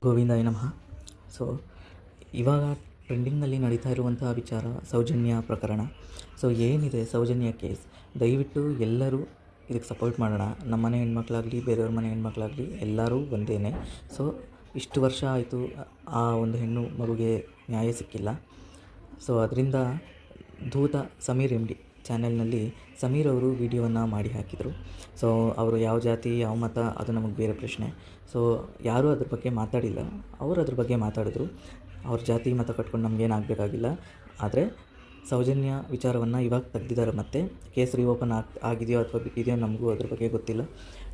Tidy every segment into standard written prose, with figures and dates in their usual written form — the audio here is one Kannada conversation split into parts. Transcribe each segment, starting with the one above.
ಗೋವಿಂದಾಯ ನಮಃ. ಸೊ ಇವಾಗ ಟ್ರೆಂಡಿಂಗ್ನಲ್ಲಿ ನಡೀತಾ ಇರುವಂತಹ ವಿಚಾರ ಸೌಜನ್ಯ ಪ್ರಕರಣ. ಸೊ ಏನಿದೆ ಸೌಜನ್ಯ ಕೇಸ್, ದಯವಿಟ್ಟು ಎಲ್ಲರೂ ಇದಕ್ಕೆ ಸಪೋರ್ಟ್ ಮಾಡೋಣ. ನಮ್ಮನೆ ಹೆಣ್ಮಕ್ಳಾಗಲಿ ಬೇರೆಯವ್ರ ಮನೆ ಹೆಣ್ಮಕ್ಳಾಗಲಿ ಎಲ್ಲರೂ ಒಂದೇ. ಸೊ ಇಷ್ಟು ವರ್ಷ ಆಯಿತು ಆ ಒಂದು ಹೆಣ್ಣು ಮಗುಗೆ ನ್ಯಾಯ ಸಿಕ್ಕಿಲ್ಲ. ಸೊ ಅದರಿಂದ ಧೂತ ಸಮೀರ್ ಎಮ್ ಡಿ ಚಾನೆಲ್ನಲ್ಲಿ ಸಮೀರ್ ಅವರು ವಿಡಿಯೋವನ್ನು ಮಾಡಿ ಹಾಕಿದರು. ಸೊ ಅವರು ಯಾವ ಜಾತಿ ಯಾವ ಮತ ಅದು ನಮಗೆ ಬೇರೆ ಪ್ರಶ್ನೆ. ಸೊ ಯಾರೂ ಅದ್ರ ಬಗ್ಗೆ ಮಾತಾಡಿಲ್ಲ, ಅವರು ಅದ್ರ ಬಗ್ಗೆ ಮಾತಾಡಿದ್ರು. ಅವ್ರ ಜಾತಿ ಮತ ಕಟ್ಕೊಂಡು ನಮಗೇನಾಗಬೇಕಾಗಿಲ್ಲ. ಆದರೆ ಸೌಜನ್ಯ ವಿಚಾರವನ್ನು ಇವಾಗ ತೆಗ್ದಿದ್ದಾರೆ. ಮತ್ತು ಕೇಸ್ ರಿಓಪನ್ ಆಗಿದೆಯೋ ಅಥವಾ ಇದೆಯೋ ನಮಗೂ ಅದ್ರ ಬಗ್ಗೆ ಗೊತ್ತಿಲ್ಲ.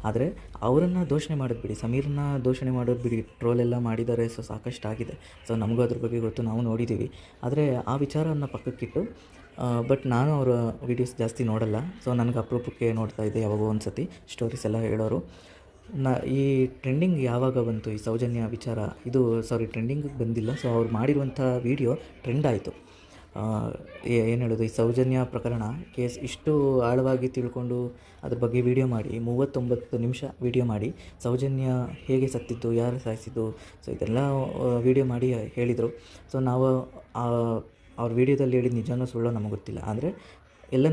ಆದರೆ ಅವರನ್ನು ದೂಷಣೆ ಮಾಡೋದು ಬಿಡಿ, ಸಮೀರನ್ನ ದೂಷಣೆ ಮಾಡೋದು ಬಿಡಿ. ಟ್ರೋಲೆಲ್ಲ ಮಾಡಿದ್ದಾರೆ. ಸೊ ಸಾಕಷ್ಟು ಆಗಿದೆ. ಸೊ ನಮಗೂ ಅದ್ರ ಬಗ್ಗೆ ಗೊತ್ತು, ನಾವು ನೋಡಿದ್ದೀವಿ. ಆದರೆ ಆ ವಿಚಾರವನ್ನು ಪಕ್ಕಕ್ಕಿಟ್ಟು ಬಟ್ ನಾನು ಅವರ ವೀಡಿಯೋಸ್ ಜಾಸ್ತಿ ನೋಡಲ್ಲ. ಸೊ ನನಗೆ ಅಪರೂಪಕ್ಕೆ ನೋಡ್ತಾ ಇದ್ದೆ ಯಾವಾಗೋ ಒಂದು ಸತಿ ಸ್ಟೋರೀಸ್ ಎಲ್ಲ ಹೇಳೋರು. ಈ ಟ್ರೆಂಡಿಂಗ್ ಯಾವಾಗ ಬಂತು ಈ ಸೌಜನ್ಯ ವಿಚಾರ, ಇದು ಟ್ರೆಂಡಿಂಗಿಗೆ ಬಂದಿಲ್ಲ. ಸೊ ಅವ್ರು ಮಾಡಿರುವಂಥ ವೀಡಿಯೋ ಟ್ರೆಂಡ್ ಆಯಿತು. ಏನು ಹೇಳೋದು, ಈ ಸೌಜನ್ಯ ಪ್ರಕರಣ ಕೇಸ್ ಇಷ್ಟು ಆಳವಾಗಿ ತಿಳ್ಕೊಂಡು ಅದ್ರ ಬಗ್ಗೆ ವೀಡಿಯೋ ಮಾಡಿ 39 ನಿಮಿಷ ವೀಡಿಯೋ ಮಾಡಿ ಸೌಜನ್ಯ ಹೇಗೆ ಸತ್ತಿದ್ದು, ಯಾರು ಸಾಯಿಸಿದ್ದು, ಸೊ ಇದೆಲ್ಲ ವೀಡಿಯೋ ಮಾಡಿ ಹೇಳಿದರು. ಸೊ ನಾವು ಅವ್ರ ವೀಡಿಯೋದಲ್ಲಿ ಹೇಳಿದ ನಿಜನೋ ಸುಳ್ಳೋ ನಮಗೆ ಗೊತ್ತಿಲ್ಲ. ಆದರೆ ಎಲ್ಲ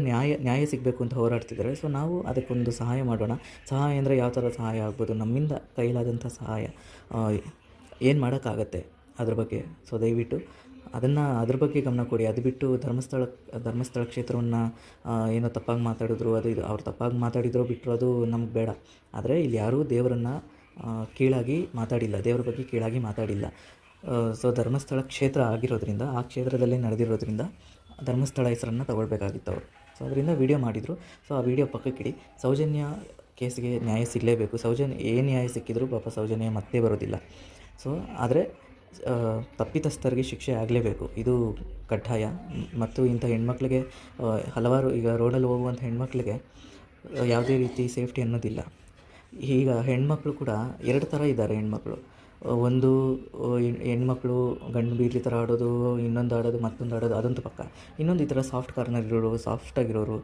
ನ್ಯಾಯ ಸಿಗಬೇಕು ಅಂತ ಹೋರಾಡ್ತಿದ್ದಾರೆ. ಸೊ ನಾವು ಅದಕ್ಕೊಂದು ಸಹಾಯ ಮಾಡೋಣ. ಸಹಾಯ ಅಂದರೆ ಯಾವ ಥರ ಸಹಾಯ ಆಗ್ಬೋದು, ನಮ್ಮಿಂದ ಕೈಲಾದಂಥ ಸಹಾಯ ಏನು ಮಾಡೋಕ್ಕಾಗತ್ತೆ ಅದ್ರ ಬಗ್ಗೆ. ಸೊ ದಯವಿಟ್ಟು ಅದ್ರ ಬಗ್ಗೆ ಗಮನ ಕೊಡಿ. ಅದು ಬಿಟ್ಟು ಧರ್ಮಸ್ಥಳ ಕ್ಷೇತ್ರವನ್ನು ಏನೋ ತಪ್ಪಾಗಿ ಮಾತಾಡಿದ್ರು, ಅದು ಇದು ಅವ್ರು ತಪ್ಪಾಗಿ ಮಾತಾಡಿದ್ರು ಬಿಟ್ಟರು, ಅದು ನಮ್ಗೆ ಬೇಡ. ಆದರೆ ಇಲ್ಲಿ ಯಾರೂ ದೇವರನ್ನು ಕೀಳಾಗಿ ಮಾತಾಡಿಲ್ಲ, ದೇವರ ಬಗ್ಗೆ ಕೀಳಾಗಿ ಮಾತಾಡಿಲ್ಲ. ಸೊ ಧರ್ಮಸ್ಥಳ ಕ್ಷೇತ್ರ ಆಗಿರೋದ್ರಿಂದ, ಆ ಕ್ಷೇತ್ರದಲ್ಲೇ ನಡೆದಿರೋದ್ರಿಂದ ಧರ್ಮಸ್ಥಳ ಹೆಸರನ್ನು ತಗೊಳ್ಬೇಕಾಗಿತ್ತು ಅವರು. ಸೊ ಅದರಿಂದ ವೀಡಿಯೋ ಮಾಡಿದರು. ಸೊ ಆ ವಿಡಿಯೋ ಪಕ್ಕಕ್ಕಿಡಿ. ಸೌಜನ್ಯ ಕೇಸ್ಗೆ ನ್ಯಾಯ ಸಿಗಲೇಬೇಕು. ಏನು ನ್ಯಾಯ ಸಿಕ್ಕಿದ್ರು ಪಾಪ ಸೌಜನ್ಯ ಮತ್ತೆ ಬರೋದಿಲ್ಲ. ಸೊ ಆದರೆ ತಪ್ಪಿತಸ್ಥರಿಗೆ ಶಿಕ್ಷೆ ಆಗಲೇಬೇಕು, ಇದು ಕಡ್ಡಾಯ. ಮತ್ತು ಇಂಥ ಹೆಣ್ಮಕ್ಳಿಗೆ ಹಲವಾರು ಈಗ ರೋಡಲ್ಲಿ ಹೋಗುವಂಥ ಹೆಣ್ಮಕ್ಳಿಗೆ ಯಾವುದೇ ರೀತಿ ಸೇಫ್ಟಿ ಅನ್ನೋದಿಲ್ಲ. ಈಗ ಹೆಣ್ಮಕ್ಳು ಕೂಡ ಎರಡು ಥರ ಇದ್ದಾರೆ ಹೆಣ್ಮಕ್ಳು. ಒಂದು ಹೆಣ್ಮಕ್ಳು ಗಂಡು ಬೀರ್ಲಿ ಥರ ಆಡೋದು, ಇನ್ನೊಂದು ಆಡೋದು, ಮತ್ತೊಂದು ಆಡೋದು, ಅದಂತೂ ಪಕ್ಕ. ಇನ್ನೊಂದು ಈ ಥರ ಸಾಫ್ಟ್ ಕಾರ್ನರ್ ಇರೋರು, ಸಾಫ್ಟಾಗಿರೋರು,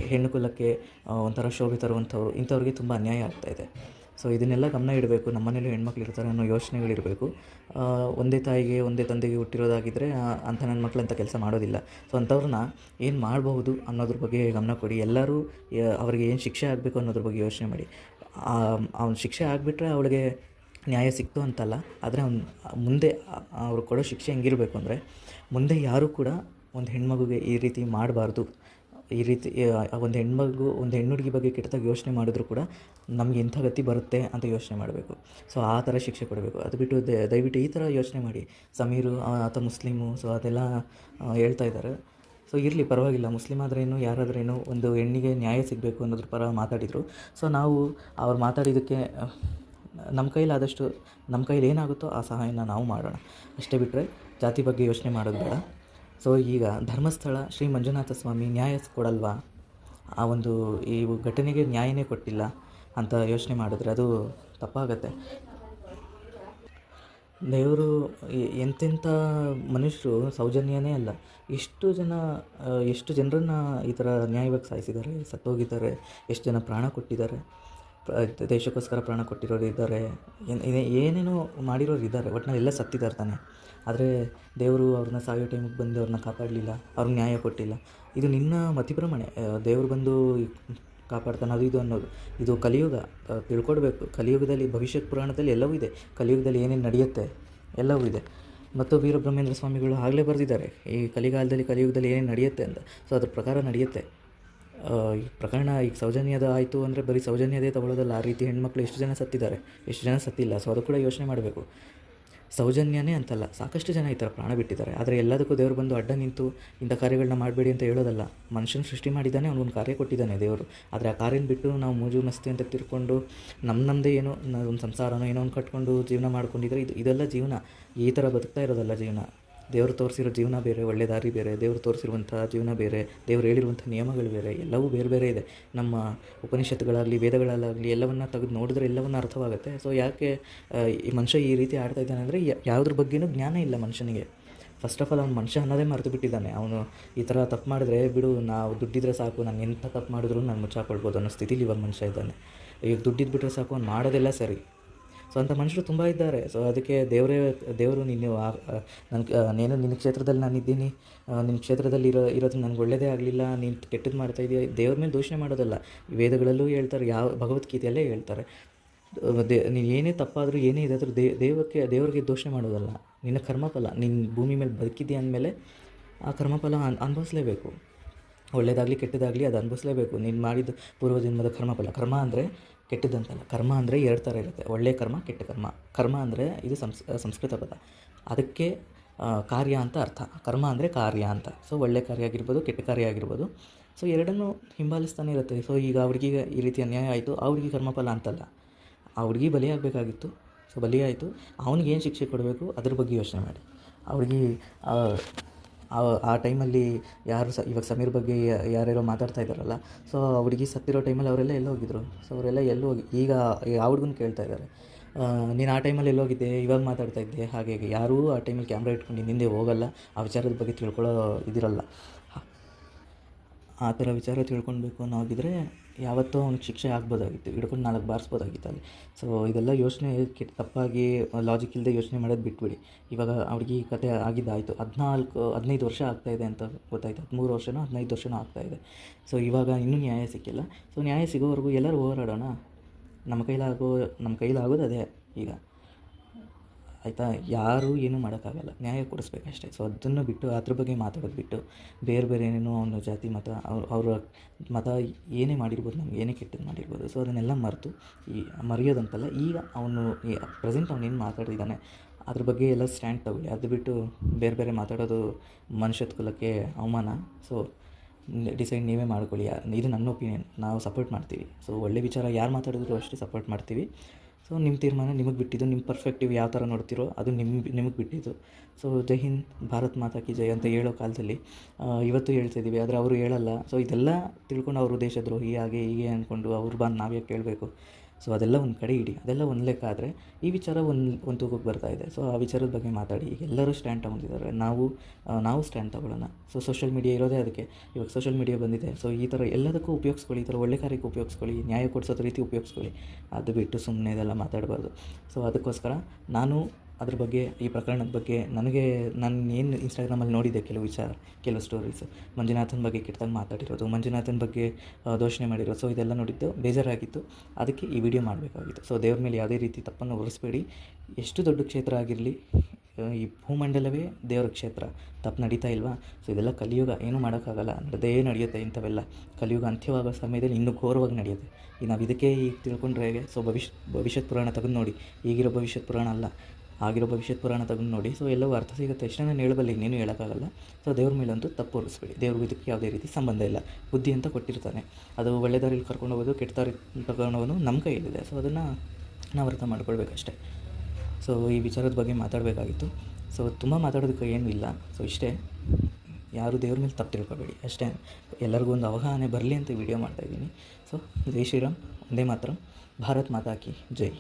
ಹೆಣ್ಣು ಕುಲಕ್ಕೆ ಒಂಥರ ಶೋಭೆ ತರುವಂಥವ್ರು, ಇಂಥವ್ರಿಗೆ ತುಂಬ ಅನ್ಯಾಯ ಆಗ್ತಾಯಿದೆ. ಸೊ ಇದನ್ನೆಲ್ಲ ಗಮನ ಇಡಬೇಕು. ನಮ್ಮ ಮನೇಲಿ ಹೆಣ್ಮಕ್ಳು ಇರ್ತಾರೆ ಅನ್ನೋ ಯೋಚನೆಗಳಿರಬೇಕು. ಒಂದೇ ತಾಯಿಗೆ ಒಂದೇ ತಂದೆಗೆ ಹುಟ್ಟಿರೋದಾಗಿದ್ದರೆ ಅಂಥ ನನ್ನ ಮಕ್ಳು ಅಂಥ ಕೆಲಸ ಮಾಡೋದಿಲ್ಲ. ಸೊ ಅಂಥವ್ರನ್ನ ಏನು ಮಾಡಬಹುದು ಅನ್ನೋದ್ರ ಬಗ್ಗೆ ಗಮನ ಕೊಡಿ. ಎಲ್ಲರೂ ಅವರಿಗೆ ಏನು ಶಿಕ್ಷೆ ಆಗಬೇಕು ಅನ್ನೋದ್ರ ಬಗ್ಗೆ ಯೋಚನೆ ಮಾಡಿ. ಅವ್ನ ಶಿಕ್ಷೆ ಆಗಿಬಿಟ್ರೆ ಅವಳಿಗೆ ನ್ಯಾಯ ಸಿಕ್ತು ಅಂತಲ್ಲ, ಆದರೆ ಮುಂದೆ ಅವ್ರು ಕೊಡೋ ಶಿಕ್ಷೆ ಹೆಂಗಿರಬೇಕು ಅಂದರೆ, ಮುಂದೆ ಯಾರೂ ಕೂಡ ಒಂದು ಹೆಣ್ಮಗುಗೆ ಈ ರೀತಿ ಮಾಡಬಾರ್ದು. ಈ ರೀತಿ ಒಂದು ಹೆಣ್ಣು ಹುಡುಗಿ ಬಗ್ಗೆ ಕೆಟ್ಟದಾಗಿ ಯೋಚನೆ ಮಾಡಿದ್ರು ಕೂಡ ನಮಗೆ ಇಂಥ ಗತಿ ಬರುತ್ತೆ ಅಂತ ಯೋಚನೆ ಮಾಡಬೇಕು. ಸೊ ಆ ಥರ ಶಿಕ್ಷೆ ಕೊಡಬೇಕು. ಅದು ಬಿಟ್ಟು ದಯವಿಟ್ಟು ಈ ಥರ ಯೋಚನೆ ಮಾಡಿ. ಸಮೀರು ಆತ ಮುಸ್ಲಿಮು, ಸೊ ಅದೆಲ್ಲ ಹೇಳ್ತಾ ಇದ್ದಾರೆ. ಸೊ ಇರಲಿ, ಪರವಾಗಿಲ್ಲ. ಮುಸ್ಲಿಮ್ ಆದ್ರೇನು ಯಾರಾದ್ರೇನು ಒಂದು ಹೆಣ್ಣಿಗೆ ನ್ಯಾಯ ಸಿಗಬೇಕು ಅನ್ನೋದ್ರ ಪರ ಮಾತಾಡಿದರು. ಸೊ ನಾವು ಅವ್ರು ಮಾತಾಡಿದ್ದಕ್ಕೆ ನಮ್ಮ ಕೈಲಿ ಏನಾಗುತ್ತೋ ಆ ಸಹಾಯನ ನಾವು ಮಾಡೋಣ. ಅಷ್ಟೇ ಬಿಟ್ಟರೆ ಜಾತಿ ಬಗ್ಗೆ ಯೋಚನೆ ಮಾಡೋದು ಬೇಡ. ಸೊ ಈಗ ಧರ್ಮಸ್ಥಳ ಶ್ರೀ ಮಂಜುನಾಥ ಸ್ವಾಮಿ ನ್ಯಾಯ ಕೊಡಲ್ವಾ, ಆ ಒಂದು ಈ ಘಟನೆಗೆ ನ್ಯಾಯನೇ ಕೊಟ್ಟಿಲ್ಲ ಅಂತ ಯೋಚನೆ ಮಾಡಿದ್ರೆ ಅದು ತಪ್ಪಾಗತ್ತೆ. ದೇವರು ಎಂತೆಂಥ ಮನುಷ್ಯರು, ಸೌಜನ್ಯನೇ ಅಲ್ಲ, ಎಷ್ಟು ಜನರನ್ನು ಈ ಥರ ನ್ಯಾಯವಾಗಿ ಸಾಯಿಸಿದ್ದಾರೆ, ಸತ್ತೋಗಿದ್ದಾರೆ, ಎಷ್ಟು ಜನ ಪ್ರಾಣ ಕೊಟ್ಟಿದ್ದಾರೆ, ದೇಶಕ್ಕೋಸ್ಕರ ಪ್ರಾಣ ಕೊಟ್ಟಿರೋರು ಇದ್ದಾರೆ, ಏನೇನೋ ಮಾಡಿರೋರು ಇದ್ದಾರೆ. ಒಟ್ಟಿನಲ್ಲಿ ಎಲ್ಲ ಸತ್ತಿದ್ದಾರೆ ತಾನೆ. ಆದರೆ ದೇವರು ಅವ್ರನ್ನ ಸಾಯೋ ಟೈಮಿಗೆ ಬಂದು ಅವ್ರನ್ನ ಕಾಪಾಡಲಿಲ್ಲ, ಅವ್ರಿಗೆ ನ್ಯಾಯ ಕೊಟ್ಟಿಲ್ಲ. ಇದು ನಿನ್ನ ಮತಿಭ್ರಮಣೆ. ದೇವರು ಬಂದು ಕಾಪಾಡ್ತಾನೆ ಅದು ಇದು ಅನ್ನೋದು. ಇದು ಕಲಿಯುಗ, ತಿಳ್ಕೊಡ್ಬೇಕು. ಕಲಿಯುಗದಲ್ಲಿ ಭವಿಷ್ಯತ್ ಪುರಾಣದಲ್ಲಿ ಎಲ್ಲವೂ ಇದೆ. ಕಲಿಯುಗದಲ್ಲಿ ಏನೇನು ನಡೆಯುತ್ತೆ ಎಲ್ಲವೂ ಇದೆ. ಮತ್ತು ವೀರಬ್ರಹ್ಮೇಂದ್ರ ಸ್ವಾಮಿಗಳು ಆಗಲೇ ಬರೆದಿದ್ದಾರೆ ಈ ಕಲಿಯುಗದಲ್ಲಿ ಏನೇನು ನಡೆಯುತ್ತೆ ಅಂತ. ಸೊ ಅದ್ರ ಪ್ರಕಾರ ನಡೆಯುತ್ತೆ. ಈ ಪ್ರಕರಣ ಈಗ ಸೌಜನ್ಯದ ಆಯಿತು ಅಂದರೆ ಬರೀ ಸೌಜನ್ಯದೇ ತಗೊಳ್ಳೋದಲ್ಲ. ಆ ರೀತಿ ಹೆಣ್ಮಕ್ಳು ಎಷ್ಟು ಜನ ಸತ್ತಿದ್ದಾರೆ, ಎಷ್ಟು ಜನ ಸತ್ತಿಲ್ಲ. ಸೊ ಅದು ಕೂಡ ಯೋಚನೆ ಮಾಡಬೇಕು. ಸೌಜನ್ಯನೇ ಅಂತಲ್ಲ, ಸಾಕಷ್ಟು ಜನ ಈ ಥರ ಪ್ರಾಣ ಬಿಟ್ಟಿದ್ದಾರೆ. ಆದರೆ ಎಲ್ಲದಕ್ಕೂ ದೇವರು ಬಂದು ಅಡ್ಡ ನಿಂತು ಇಂಥ ಕಾರ್ಯಗಳನ್ನ ಮಾಡಬೇಡಿ ಅಂತ ಹೇಳೋದಲ್ಲ. ಮನುಷ್ಯನ ಸೃಷ್ಟಿ ಮಾಡಿದ್ದಾನೆ, ಅವನಿಗೊಂದು ಕಾರ್ಯ ಕೊಟ್ಟಿದ್ದಾನೆ ದೇವರು. ಆದರೆ ಆ ಕಾರ್ಯನ ಬಿಟ್ಟು ನಾವು ಮೂಜು ಮಸ್ತಿ ಅಂತ ತಿರ್ಕೊಂಡು ನಮ್ಮದೇ ಏನೋ ಒಂದು ಸಂಸಾರನೋ ಏನೋ ಒಂದು ಕಟ್ಕೊಂಡು ಜೀವನ ಮಾಡ್ಕೊಂಡಿದ್ರೆ ಇದೆಲ್ಲ ಜೀವನ. ಈ ಥರ ಬದುಕ್ತಾ ಇರೋದಲ್ಲ ಜೀವನ. ದೇವರು ತೋರಿಸಿರೋ ಜೀವನ ಬೇರೆ, ಒಳ್ಳೆ ದಾರಿ ಬೇರೆ, ದೇವರು ತೋರಿಸಿರುವಂಥ ಜೀವನ ಬೇರೆ, ದೇವರು ಹೇಳಿರುವಂಥ ನಿಯಮಗಳು ಬೇರೆ, ಎಲ್ಲವೂ ಬೇರೆ ಬೇರೆ ಇದೆ. ನಮ್ಮ ಉಪನಿಷತ್ತುಗಳಾಗಲಿ ವೇದಗಳಲ್ಲಾಗಲಿ ಎಲ್ಲವನ್ನ ತೆಗೆದು ನೋಡಿದ್ರೆ ಎಲ್ಲವನ್ನ ಅರ್ಥವಾಗುತ್ತೆ. ಸೊ ಯಾಕೆ ಈ ಮನುಷ್ಯ ಈ ರೀತಿ ಆಡ್ತಾ ಇದ್ದಾನೆ ಅಂದರೆ ಯಾವುದ್ರ ಬಗ್ಗೆನೂ ಜ್ಞಾನ ಇಲ್ಲ ಮನುಷ್ಯನಿಗೆ. ಫಸ್ಟ್ ಆಫ್ ಆಲ್ ಅವ್ನು ಮನುಷ್ಯ ಅನ್ನೋದೇ ಮರೆತು ಬಿಟ್ಟಿದ್ದಾನೆ. ಅವನು ಈ ಥರ ತಪ್ಪು ಮಾಡಿದ್ರೆ ಬಿಡು, ನಾವು ದುಡ್ಡಿದ್ರೆ ಸಾಕು, ನಾನು ಎಂಥ ತಪ್ಪು ಮಾಡಿದ್ರು ನಾನು ಮುಚ್ಚಾಕೊಳ್ಬೋದು ಅನ್ನೋ ಸ್ಥಿತಿಲಿ ಇವಾಗ ಮನುಷ್ಯ ಇದ್ದಾನೆ. ಈಗ ದುಡ್ಡಿದ್ದು ಬಿಟ್ಟರೆ ಸಾಕು, ಅವ್ನು ಮಾಡೋದೆಲ್ಲ ಸರಿ. ಸೊ ಅಂಥ ಮನುಷ್ಯರು ತುಂಬ ಇದ್ದಾರೆ. ಸೊ ಅದಕ್ಕೆ ದೇವರು ನೀನು ನೀನು ನಿನ್ನ ಕ್ಷೇತ್ರದಲ್ಲಿ ನಾನಿದ್ದೀನಿ, ನಿನ್ನ ಕ್ಷೇತ್ರದಲ್ಲಿ ಇರೋದು ನನಗೆ ಒಳ್ಳೆಯದೇ ಆಗಲಿಲ್ಲ, ನೀನು ಕೆಟ್ಟದ್ದು ಮಾಡ್ತಾಯಿದ್ದೀಯ, ದೇವ್ರ ಮೇಲೆ ದೂಷಣೆ ಮಾಡೋದಲ್ಲ. ವೇದಗಳಲ್ಲೂ ಹೇಳ್ತಾರೆ, ಯಾವ ಭಗವದ್ಗೀತೆಯಲ್ಲೇ ಹೇಳ್ತಾರೆ, ನೀನು ಏನೇ ತಪ್ಪಾದರೂ ಏನೇ ಇದಾದರೂ ದೇವರಿಗೆ ದೋಷಣೆ ಮಾಡೋದಲ್ಲ. ನಿನ್ನ ಕರ್ಮಫಲ, ನೀನು ಭೂಮಿ ಮೇಲೆ ಬದುಕಿದ್ದೀಯ ಅಂದಮೇಲೆ ಆ ಕರ್ಮಫಲ ಅನುಭವಿಸ್ಲೇಬೇಕು. ಒಳ್ಳೆಯದಾಗಲಿ ಕೆಟ್ಟದಾಗಲಿ ಅದು ಅನುಭವಿಸ್ಲೇಬೇಕು. ನೀನು ಮಾಡಿದ ಪೂರ್ವಜನ್ಮದ ಕರ್ಮಫಲ. ಕರ್ಮ ಅಂದರೆ ಕೆಟ್ಟದಂತಲ್ಲ, ಕರ್ಮ ಅಂದರೆ 2 ಥರ ಇರುತ್ತೆ, ಒಳ್ಳೆಯ ಕರ್ಮ, ಕೆಟ್ಟ ಕರ್ಮ. ಕರ್ಮ ಅಂದರೆ ಇದು ಸಂಸ್ಕೃತ ಪದ, ಅದಕ್ಕೆ ಕಾರ್ಯ ಅಂತ ಅರ್ಥ. ಕರ್ಮ ಅಂದರೆ ಕಾರ್ಯ ಅಂತ. ಸೊ ಒಳ್ಳೆಯ ಕಾರ್ಯ ಆಗಿರ್ಬೋದು, ಕೆಟ್ಟ ಕಾರ್ಯ ಆಗಿರ್ಬೋದು, ಸೊ ಎರಡನ್ನೂ ಹಿಂಬಾಲಿಸ್ತಾನೆ ಇರುತ್ತೆ. ಸೊ ಈಗ ಅವ್ರಿಗೆ ಈ ರೀತಿ ಅನ್ಯಾಯ ಆಯಿತು, ಆ ಹುಡುಗಿ ಕರ್ಮಫಲ ಅಂತಲ್ಲ, ಆ ಹುಡುಗಿ ಬಲಿಯಾಗಬೇಕಾಗಿತ್ತು, ಸೊ ಬಲಿಯಾಯಿತು, ಅವ್ನಿಗೇನು ಶಿಕ್ಷೆ ಕೊಡಬೇಕು ಅದ್ರ ಬಗ್ಗೆ ಯೋಚನೆ ಮಾಡಿ. ಆ ಹುಡುಗಿ ಆ ಟೈಮಲ್ಲಿ ಯಾರು ಇವಾಗ ಸಮೀರ್ ಬಗ್ಗೆ ಯಾರ್ಯಾರೋ ಮಾತಾಡ್ತಾ ಇದ್ದಾರಲ್ಲ, ಸೊ ಆ ಹುಡುಗಿ ಸತ್ತಿರೋ ಟೈಮಲ್ಲಿ ಅವರೆಲ್ಲ ಎಲ್ಲೋಗಿದ್ರು? ಸೊ ಅವರೆಲ್ಲ ಎಲ್ಲೋಗಿ ಈಗ ಆ ಹುಡುಗನ ಕೇಳ್ತಾ ಇದ್ದಾರೆ, ನೀನು ಆ ಟೈಮಲ್ಲಿ ಎಲ್ಲೋಗಿದ್ದೆ, ಇವಾಗ ಮಾತಾಡ್ತಾ ಇದ್ದೆ, ಹಾಗೆ ಯಾರೂ ಆ ಟೈಮಲ್ಲಿ ಕ್ಯಾಮ್ರಾ ಇಟ್ಕೊಂಡು ಹಿಂದೆ ಹೋಗಲ್ಲ, ಆ ವಿಚಾರದ ಬಗ್ಗೆ ತಿಳ್ಕೊಳ್ಳೋ ಇದಿರಲ್ಲ. ಆ ಥರ ವಿಚಾರ ತಿಳ್ಕೊಳ್ಬೇಕು ಅನ್ನೋಗಿದ್ರೆ ಯಾವತ್ತೋ ಅವ್ನಿಗೆ ಶಿಕ್ಷೆ ಆಗ್ಬೋದಾಗಿತ್ತು, ಹಿಡ್ಕೊಂಡು 4 ಬಾರಿಸ್ಬೋದಾಗಿತ್ತು ಅಲ್ಲಿ. ಸೊ ಇದೆಲ್ಲ ಯೋಚನೆ ತಪ್ಪಾಗಿ ಲಾಜಿಕ್ ಇಲ್ಲದೆ ಯೋಚನೆ ಮಾಡೋದು ಬಿಟ್ಬಿಡಿ. ಇವಾಗ ಅವ್ರಿಗೆ ಕತೆ ಆಗಿದ್ದಾಯಿತು, 15 ವರ್ಷ ಆಗ್ತಾಯಿದೆ ಅಂತ ಗೊತ್ತಾಯಿತು, 13 ವರ್ಷನೋ 15 ವರ್ಷನೋ ಆಗ್ತಾಯಿದೆ. ಸೊ ಇವಾಗ ಇನ್ನೂ ನ್ಯಾಯ ಸಿಕ್ಕಿಲ್ಲ. ಸೊ ನ್ಯಾಯ ಸಿಗೋವರೆಗೂ ಎಲ್ಲರೂ ಹೋರಾಡೋಣ. ನಮ್ಮ ಕೈಲಾಗೋದು ಅದೇ ಈಗ, ಆಯಿತಾ? ಯಾರೂ ಏನೂ ಮಾಡೋಕ್ಕಾಗಲ್ಲ, ನ್ಯಾಯ ಕೊಡಿಸ್ಬೇಕಷ್ಟೇ. ಸೊ ಅದನ್ನು ಬಿಟ್ಟು ಅದ್ರ ಬಗ್ಗೆ ಮಾತಾಡೋದು ಬಿಟ್ಟು ಬೇರೆ ಏನೇನೋ ಅವನ ಜಾತಿ ಮತ ಅವರ ಮತ ಏನೇ ಮಾಡಿರ್ಬೋದು, ನಮ್ಗೆ ಏನೇ ಕೆಟ್ಟದ್ದು ಮಾಡಿರ್ಬೋದು, ಸೊ ಅದನ್ನೆಲ್ಲ ಮರೆಯೋದಂತಲ್ಲ. ಈಗ ಪ್ರೆಸೆಂಟ್ ಅವನೇನು ಮಾತಾಡಿದ್ದಾನೆ ಅದ್ರ ಬಗ್ಗೆ ಎಲ್ಲ ಸ್ಟ್ಯಾಂಡ್ ತಗೊಳ್ಳಿ. ಅದು ಬಿಟ್ಟು ಬೇರೆ ಮಾತಾಡೋದು ಮನುಷ್ಯತ್ವ ಕುಲಕ್ಕೆ ಅವಮಾನ. ಸೊ ಡಿಸೈಡ್ ನೀವೇ ಮಾಡ್ಕೊಳ್ಳಿ. ಇದು ನನ್ನ ಒಪಿನಿಯನ್, ನಾವು ಸಪೋರ್ಟ್ ಮಾಡ್ತೀವಿ. ಸೊ ಒಳ್ಳೆ ವಿಚಾರ ಯಾರು ಮಾತಾಡಿದ್ರು ಅಷ್ಟೇ ಸಪೋರ್ಟ್ ಮಾಡ್ತೀವಿ. ಸೊ ನಿಮ್ಮ ತೀರ್ಮಾನ ನಿಮಗೆ ಬಿಟ್ಟಿದ್ದು, ನಿಮ್ಮ ಪರ್ಸ್ಪೆಕ್ಟಿವ್ ಯಾವ ಥರ ನೋಡ್ತಿರೋ ಅದು ನಿಮಗೆ ಬಿಟ್ಟಿದ್ದು. ಸೊ ಜೈ ಹಿಂದ್, ಭಾರತ್ ಮಾತಾ ಕಿ ಜೈ ಅಂತ ಹೇಳೋ ಕಾಲದಲ್ಲಿ ಇವತ್ತು ಹೇಳ್ತಾಯಿದ್ದೀವಿ, ಆದರೆ ಅವರು ಹೇಳಲ್ಲ. ಸೊ ಇದೆಲ್ಲ ತಿಳ್ಕೊಂಡು ಅವರು ದೇಶದ್ರೋಹಿ ಹಾಗೆ ಹೀಗೆ ಅಂದ್ಕೊಂಡು ಅವ್ರು ಬಂದು ನಾವೇ ಕೇಳಬೇಕು. ಸೊ ಅದೆಲ್ಲ ಒಂದು ಕಡೆ ಇಡಿ, ಅದೆಲ್ಲ ಒಂದು ಲೆಕ್ಕ. ಆದರೆ ಈ ವಿಚಾರ ಒಂದು ತೂಕಕ್ಕೆ ಬರ್ತಾಯಿದೆ. ಸೊ ಆ ವಿಚಾರದ ಬಗ್ಗೆ ಮಾತಾಡಿ. ಈಗ ಎಲ್ಲರೂ ಸ್ಟ್ಯಾಂಡ್ ತೊಗೊಂಡಿದ್ದಾರೆ, ನಾವು ಸ್ಟ್ಯಾಂಡ್ ತೊಗೊಳ್ಳೋಣ. ಸೊ ಸೋಷಿಯಲ್ ಮೀಡಿಯಾ ಇರೋದೇ ಅದಕ್ಕೆ. ಇವಾಗ ಸೋಷಿಯಲ್ ಮೀಡಿಯಾ ಬಂದಿದೆ, ಸೊ ಈ ಥರ ಎಲ್ಲದಕ್ಕೂ ಉಪಯೋಗಿಸ್ಕೊಳ್ಳಿ, ಈ ಥರ ಒಳ್ಳೆ ಕಾರ್ಯಕ್ಕೆ ಉಪಯೋಗಿಸ್ಕೊಳ್ಳಿ, ನ್ಯಾಯ ಕೊಡಿಸೋದು ರೀತಿ ಉಪಯೋಗಿಸ್ಕೊಳ್ಳಿ. ಅದು ಬಿಟ್ಟು ಸುಮ್ಮನೆ ಇದೆಲ್ಲ ಮಾತಾಡಬಾರ್ದು. ಸೊ ಅದಕ್ಕೋಸ್ಕರ ನಾನು ಅದ್ರ ಬಗ್ಗೆ, ಈ ಪ್ರಕರಣದ ಬಗ್ಗೆ ನಾನು ಏನು ಇನ್ಸ್ಟಾಗ್ರಾಮಲ್ಲಿ ನೋಡಿದ್ದೆ ಕೆಲವು ಸ್ಟೋರೀಸು, ಮಂಜುನಾಥನ್ ಬಗ್ಗೆ ಕೆಟ್ಟದಾಗಿ ಮಾತಾಡಿರೋದು, ಮಂಜುನಾಥನ್ ಬಗ್ಗೆ ದೂಷಣೆ ಮಾಡಿರೋದು, ಸೊ ಇದೆಲ್ಲ ನೋಡಿದ್ದು ಬೇಜಾರಾಗಿತ್ತು. ಅದಕ್ಕೆ ಈ ವಿಡಿಯೋ ಮಾಡಬೇಕಾಗಿತ್ತು. ಸೊ ದೇವ್ರ ಮೇಲೆ ಯಾವುದೇ ರೀತಿ ತಪ್ಪನ್ನು ಹೊರಿಸ್ಬೇಡಿ. ಎಷ್ಟು ದೊಡ್ಡ ಕ್ಷೇತ್ರ ಆಗಿರಲಿ, ಈ ಭೂಮಂಡಲವೇ ದೇವರ ಕ್ಷೇತ್ರ. ತಪ್ಪು ನಡೀತಾ ಇಲ್ವಾ? ಸೊ ಇದೆಲ್ಲ ಕಲಿಯುಗ, ಏನೂ ಮಾಡೋಕ್ಕಾಗಲ್ಲ, ನಡೆಯುತ್ತೆ ಇಂಥವೆಲ್ಲ. ಕಲಿಯುಗ ಅಂತ್ಯವಾಗೋ ಸಮಯದಲ್ಲಿ ಇನ್ನೂ ಘೋರವಾಗಿ ನಡೆಯುತ್ತೆ. ಈಗ ನಾವು ಇದಕ್ಕೆ ಈಗ ತಿಳ್ಕೊಂಡ್ರೆ ಹೇಗೆ? ಸೊ ಭವಿಷ್ಯತ್ ಪುರಾಣ ತೆಗೆದು ನೋಡಿ, ಈಗಿರೋ ಭವಿಷ್ಯತ್ ಪುರಾಣ ಅಲ್ಲ, ಆಗಿರೋ ಭವಿಷ್ಯತ್ ಪುರಾಣ ತೆಗೆದು ನೋಡಿ. ಸೊ ಎಲ್ಲವೂ ಅರ್ಥ ಸಿಗುತ್ತೆ. ಅಷ್ಟೇ ನಾನು ಹೇಳಬಲ್ಲೆ, ಇನ್ನೇನು ಹೇಳೋಕ್ಕಾಗಲ್ಲ. ಸೊ ದೇವ್ರ ಮೇಲಂತೂ ತಪ್ಪು ಹೊರಿಸ್ಬೇಡಿ. ದೇವ್ರಿಗೂ ಇದಕ್ಕೆ ಯಾವುದೇ ರೀತಿ ಸಂಬಂಧ ಇಲ್ಲ. ಬುದ್ಧಿ ಅಂತ ಕೊಟ್ಟಿರ್ತಾನೆ, ಅದು ಒಳ್ಳೆ ದಾರಿಲಿ ಕರ್ಕೊಂಡು ಹೋಗೋದು, ಕೆಟ್ಟ ದಾರಿ ತಗೊಂಡೋಗೋದು ನಮ್ಮ ಕೈಯಲ್ಲಿದೆ. ಸೊ ಅದನ್ನು ನಾವು ಅರ್ಥ ಮಾಡ್ಕೊಳ್ಬೇಕಷ್ಟೆ. ಸೊ ಈ ವಿಚಾರದ ಬಗ್ಗೆ ಮಾತಾಡಬೇಕಾಗಿತ್ತು. ಸೊ ತುಂಬ ಮಾತಾಡೋದಕ್ಕೆ ಏನೂ ಇಲ್ಲ. ಸೊ ಇಷ್ಟೇ, ಯಾರು ದೇವ್ರ ಮೇಲೆ ತಪ್ಪು ತಿಳ್ಕೊಬೇಡಿ ಅಷ್ಟೇ. ಎಲ್ಲರಿಗೂ ಒಂದು ಅವಗಾಹನೆ ಬರಲಿ ಅಂತ ವಿಡಿಯೋ ಮಾಡ್ತಾಯಿದ್ದೀನಿ. ಸೊ ಜೈ ಶ್ರೀರಾಮ್, ಒಂದೇ ಮಾತ್ರ, ಭಾರತ್ ಮಾತಾ ಕಿ ಜೈ.